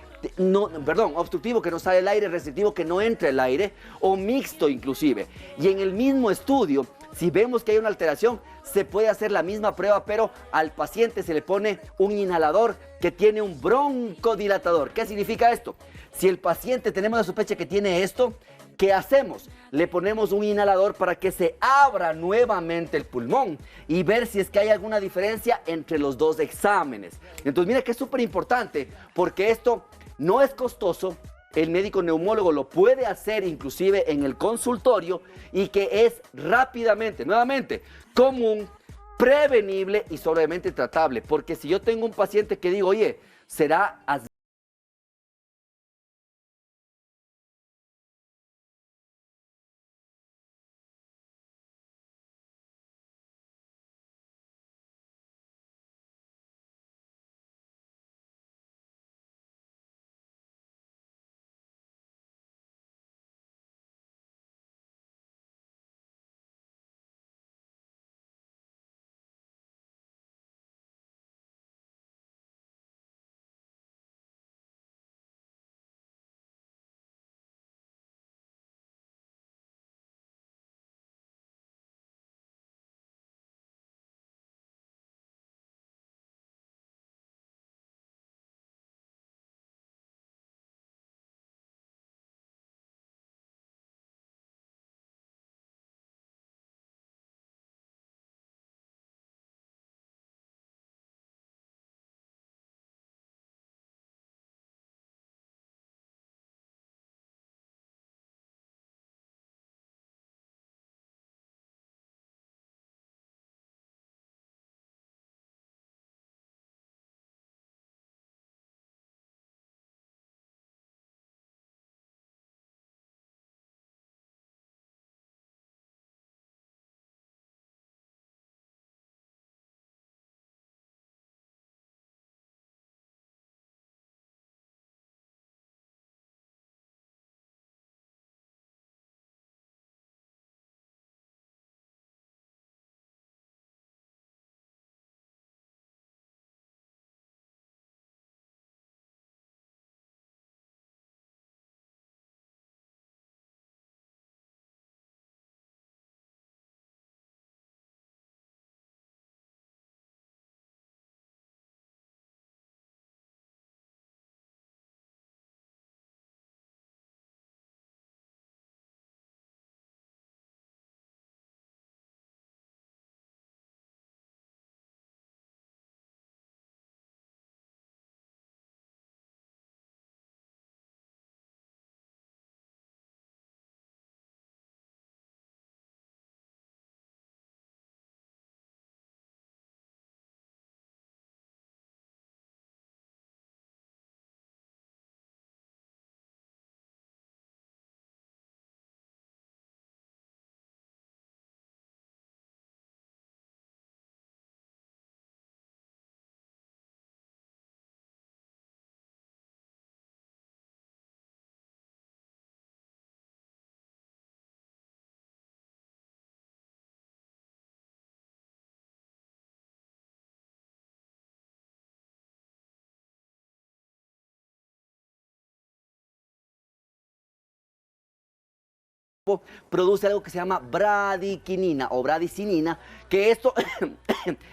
obstructivo, que no sale el aire, restrictivo, que no entra el aire, o mixto inclusive. Y en el mismo estudio, si vemos que hay una alteración, se puede hacer la misma prueba, pero al paciente se le pone un inhalador que tiene un broncodilatador. ¿Qué significa esto? Si el paciente tenemos la sospecha que tiene esto, ¿qué hacemos? Le ponemos un inhalador para que se abra nuevamente el pulmón y ver si es que hay alguna diferencia entre los dos exámenes. Entonces, mira que es súper importante porque esto no es costoso. El médico neumólogo lo puede hacer inclusive en el consultorio y que es rápidamente, nuevamente, común, prevenible y solamente tratable. Porque si yo tengo un paciente que digo, oye, será produce algo que se llama bradiquinina o bradicinina, que esto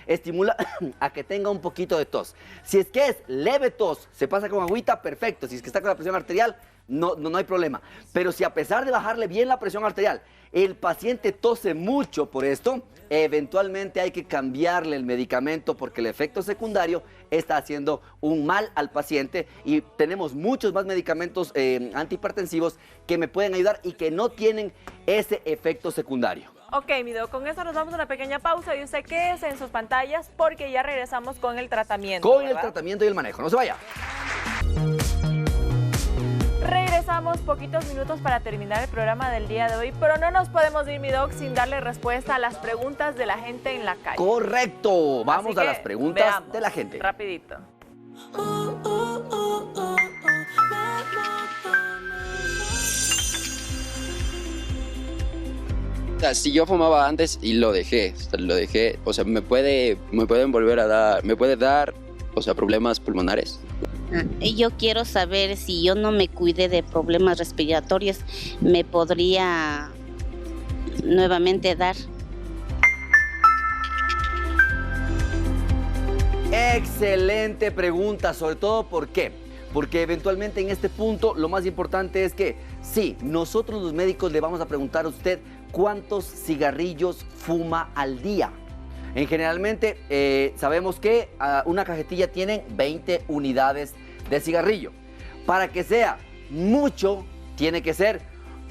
estimula a que tenga un poquito de tos. Si es que es leve tos, se pasa con agüita, perfecto. Si es que está con la presión arterial, no hay problema. Pero si a pesar de bajarle bien la presión arterial, el paciente tose mucho por esto, eventualmente hay que cambiarle el medicamento porque el efecto secundario está haciendo un mal al paciente y tenemos muchos más medicamentos antihipertensivos que me pueden ayudar y que no tienen ese efecto secundario. Ok, mi doc, con esto nos vamos a una pequeña pausa y usted quédese en sus pantallas porque ya regresamos con el tratamiento. Con el tratamiento y el manejo. No se vaya. Regresamos poquitos minutos para terminar el programa del día de hoy, pero no nos podemos ir, mi doc, sin darle respuesta a las preguntas de la gente en la calle. Correcto. Vamos Así a que las preguntas veamos, de la gente. Rapidito. O sea, si yo fumaba antes y lo dejé, o sea, me puede dar, o sea, problemas pulmonares. Yo quiero saber si yo no me cuidé de problemas respiratorios, me podría nuevamente dar. Excelente pregunta, sobre todo ¿por qué? Porque eventualmente en este punto lo más importante es que sí, nosotros los médicos le vamos a preguntar a usted cuántos cigarrillos fuma al día. Generalmente sabemos que una cajetilla tiene 20 unidades de cigarrillo. Para que sea mucho, tiene que ser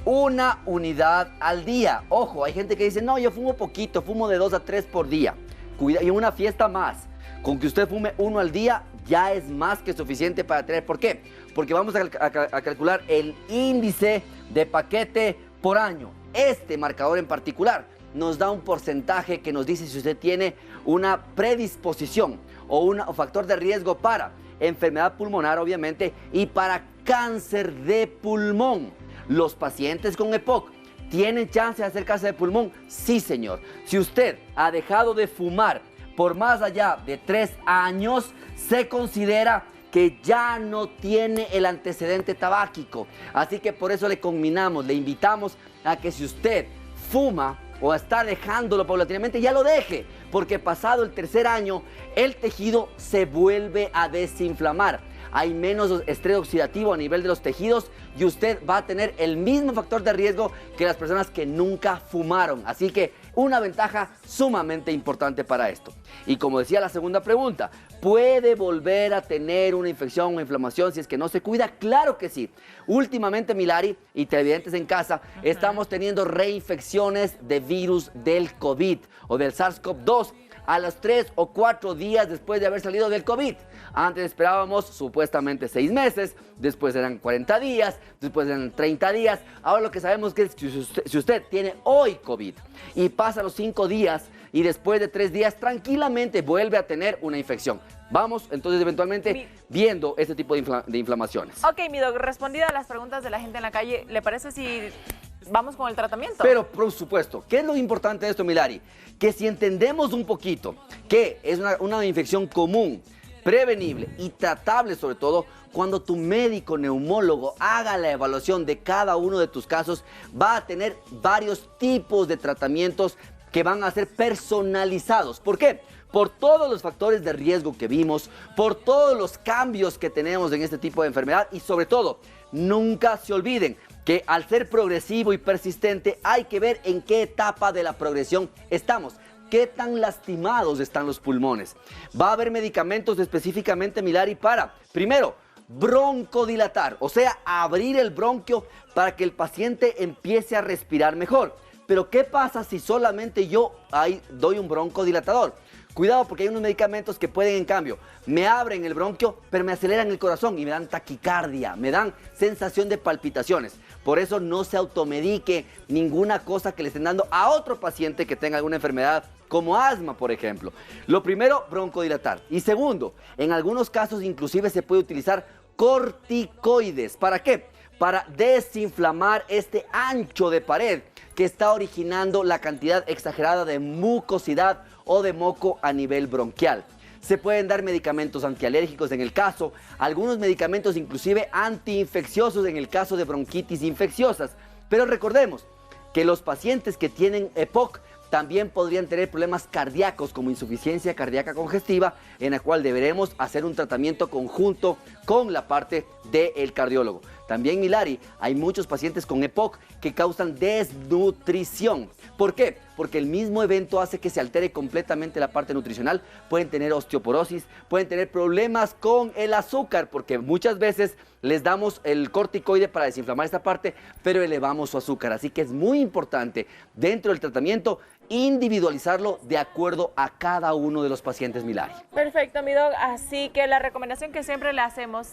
una unidad al día. Ojo, hay gente que dice, no, yo fumo poquito, fumo de 2 a 3 por día. Y en una fiesta más. Con que usted fume uno al día ya es más que suficiente para tener. ¿Por qué? Porque vamos a calcular el índice de paquete por año. Este marcador en particular nos da un porcentaje que nos dice si usted tiene una predisposición o un factor de riesgo para enfermedad pulmonar, obviamente, y para cáncer de pulmón. Los pacientes con EPOC tienen chance de hacer cáncer de pulmón. Sí, señor. Si usted ha dejado de fumar por más allá de 3 años, se considera que ya no tiene el antecedente tabáquico. Así que por eso le conminamos, le invitamos a que si usted fuma o está dejándolo paulatinamente, ya lo deje, porque pasado el 3er año, el tejido se vuelve a desinflamar. Hay menos estrés oxidativo a nivel de los tejidos y usted va a tener el mismo factor de riesgo que las personas que nunca fumaron. Así que una ventaja sumamente importante para esto. Y como decía la segunda pregunta, ¿puede volver a tener una infección o inflamación si es que no se cuida? Claro que sí. Últimamente, Milari y televidentes en casa, estamos teniendo reinfecciones de virus del COVID o del SARS-CoV-2 a los 3 o 4 días después de haber salido del COVID. Antes esperábamos supuestamente 6 meses, después eran 40 días, después eran 30 días. Ahora lo que sabemos es que si usted tiene hoy COVID y pasa los 5 días y después de 3 días tranquilamente vuelve a tener una infección. Vamos entonces eventualmente viendo este tipo de inflamaciones. Ok, mi doc, respondida a las preguntas de la gente en la calle, ¿le parece si vamos con el tratamiento? Pero por supuesto, ¿qué es lo importante de esto, Milari? Que si entendemos un poquito que es una infección común, prevenible y tratable, sobre todo cuando tu médico neumólogo haga la evaluación de cada uno de tus casos, va a tener varios tipos de tratamientos que van a ser personalizados. ¿Por qué? Por todos los factores de riesgo que vimos, por todos los cambios que tenemos en este tipo de enfermedad y sobre todo, nunca se olviden que al ser progresivo y persistente hay que ver en qué etapa de la progresión estamos. ¿Qué tan lastimados están los pulmones? Va a haber medicamentos específicamente, Milari, para, primero, broncodilatar, o sea, abrir el bronquio para que el paciente empiece a respirar mejor. Pero ¿qué pasa si solamente yo ahí doy un broncodilatador? Cuidado, porque hay unos medicamentos que pueden, en cambio, me abren el bronquio, pero me aceleran el corazón y me dan taquicardia, me dan sensación de palpitaciones. Por eso no se automedique ninguna cosa que le estén dando a otro paciente que tenga alguna enfermedad, como asma, por ejemplo. Lo primero, broncodilatar. Y segundo, en algunos casos inclusive se puede utilizar corticoides. ¿Para qué? Para desinflamar este ancho de pared que está originando la cantidad exagerada de mucosidad o de moco a nivel bronquial. Se pueden dar medicamentos antialérgicos en el caso, algunos medicamentos inclusive antiinfecciosos en el caso de bronquitis infecciosas. Pero recordemos que los pacientes que tienen EPOC también podrían tener problemas cardíacos como insuficiencia cardíaca congestiva, en la cual deberemos hacer un tratamiento conjunto con la parte del cardiólogo. También, Milari, hay muchos pacientes con EPOC que causan desnutrición. ¿Por qué? Porque el mismo evento hace que se altere completamente la parte nutricional. Pueden tener osteoporosis, pueden tener problemas con el azúcar, porque muchas veces les damos el corticoide para desinflamar esta parte, pero elevamos su azúcar. Así que es muy importante dentro del tratamiento individualizarlo de acuerdo a cada uno de los pacientes, Milari. Perfecto, mi doc. Así que la recomendación que siempre le hacemos,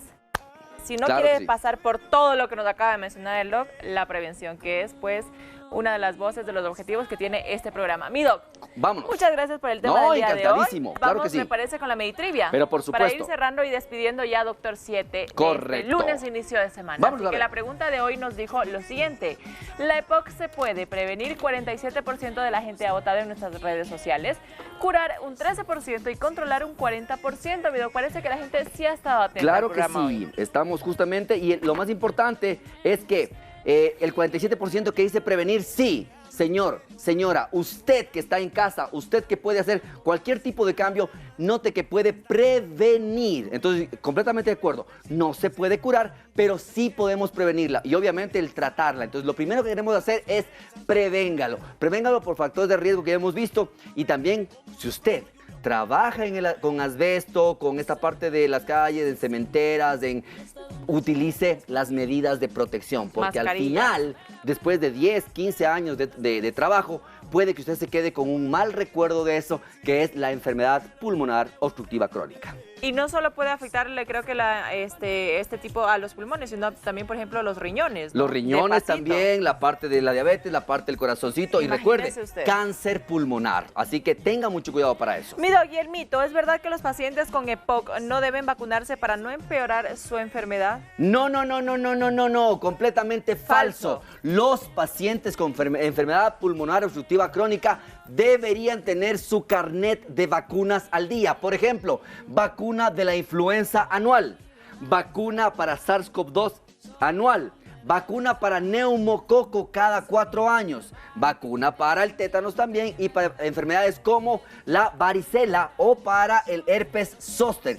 si no Claro quiere que sí. pasar por todo lo que nos acaba de mencionar el doc, la prevención, que es pues una de las voces de los objetivos que tiene este programa. Mi doc, vámonos. Muchas gracias por el tema No, del día de hoy. encantadísimo, claro Vamos, que sí. me parece, con la Meditrivia. Pero por Para ir supuesto. cerrando y despidiendo ya, doctor 7. Correcto. Lunes, inicio de semana. Vamos Así a que ver. la pregunta de hoy nos dijo lo siguiente. La EPOC se puede prevenir, 47% de la gente ha votado en nuestras redes sociales, curar un 13% y controlar un 40%. Mi doc, parece que la gente sí ha estado atenta Claro al que programa sí, hoy. estamos justamente, y lo más importante es que el 47% que dice prevenir, sí. Señor, señora, usted que está en casa, usted que puede hacer cualquier tipo de cambio, note que puede prevenir. Entonces, completamente de acuerdo, no se puede curar, pero sí podemos prevenirla y obviamente el tratarla. Entonces, lo primero que queremos hacer es prevéngalo. Prevéngalo por factores de riesgo que hemos visto y también si usted trabaja con asbesto, con esta parte de las calles, en cementeras, utilice las medidas de protección, porque al Mascarilla. final, después de 10, 15 años de trabajo, puede que usted se quede con un mal recuerdo de eso, que es la enfermedad pulmonar obstructiva crónica. Y no solo puede afectarle, creo que este tipo a los pulmones, sino también, por ejemplo, los riñones, ¿no? Los riñones Despacito. también, la parte de la diabetes, la parte del corazoncito y Imagínese recuerde, usted. cáncer pulmonar. Así que tenga mucho cuidado para eso. Mi doc, y el mito, ¿es verdad que los pacientes con EPOC no deben vacunarse para no empeorar su enfermedad? No, completamente falso. Los pacientes con enfermedad pulmonar obstructiva crónica deberían tener su carnet de vacunas al día. Por ejemplo, vacuna de la influenza anual, vacuna para SARS-CoV-2 anual, vacuna para neumococo cada 4 años, vacuna para el tétanos también y para enfermedades como la varicela o para el herpes zóster.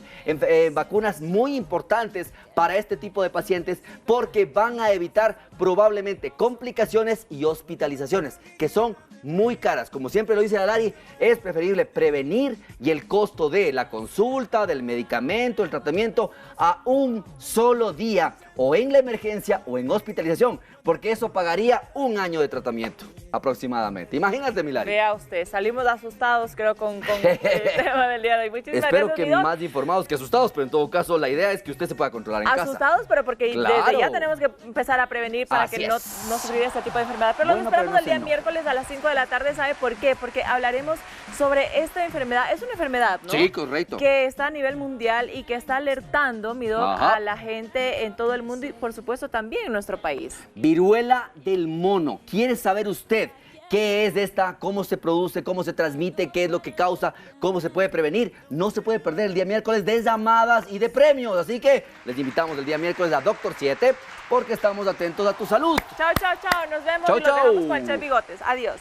Vacunas muy importantes para este tipo de pacientes porque van a evitar probablemente complicaciones y hospitalizaciones que son muy caras. Como siempre lo dice la Lari, es preferible prevenir y el costo de la consulta, del medicamento, el tratamiento a un solo día o en la emergencia o en hospitalización, porque eso pagaría 1 año de tratamiento aproximadamente. Imagínate, Milari. Vea usted, salimos asustados, creo, con el tema del día de hoy. Muchísimas Espero gracias, que mi doc. más informados que asustados, pero en todo caso la idea es que usted se pueda controlar en casa. Asustados, pero porque Claro. desde ya tenemos que empezar a prevenir para Así que no es. sufrir este tipo de enfermedad. Pero los Bueno, esperamos pero no el día sé, no. miércoles a las 5 de la tarde. ¿Sabe por qué? Porque hablaremos sobre esta enfermedad. Es una enfermedad, ¿no? Sí, correcto. Que está a nivel mundial y que está alertando, mi doc, Ajá. a la gente en todo el mundo y, por supuesto, también en nuestro país. Viruela del mono. ¿Quiere saber usted qué es esta? ¿Cómo se produce? ¿Cómo se transmite? ¿Qué es lo que causa? ¿Cómo se puede prevenir? No se puede perder el día miércoles de llamadas y de premios. Así que les invitamos el día miércoles a Doctor 7 porque estamos atentos a tu salud. Chao, chao, chao. Nos vemos Chao, y los dejamos chao. con el Chef Bigotes. Adiós.